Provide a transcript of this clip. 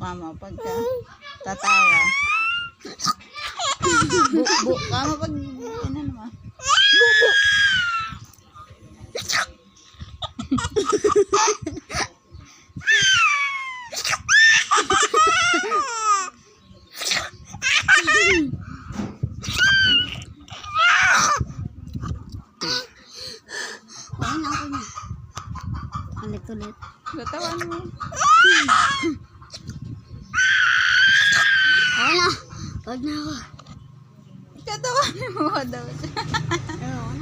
kamo pagka tatawa. Bu kamo pag ano naman. Bu. Ulit-ulit. Tatawan mo. Ay na. Wag na ako. Tatawan mo daw siya. Ayun.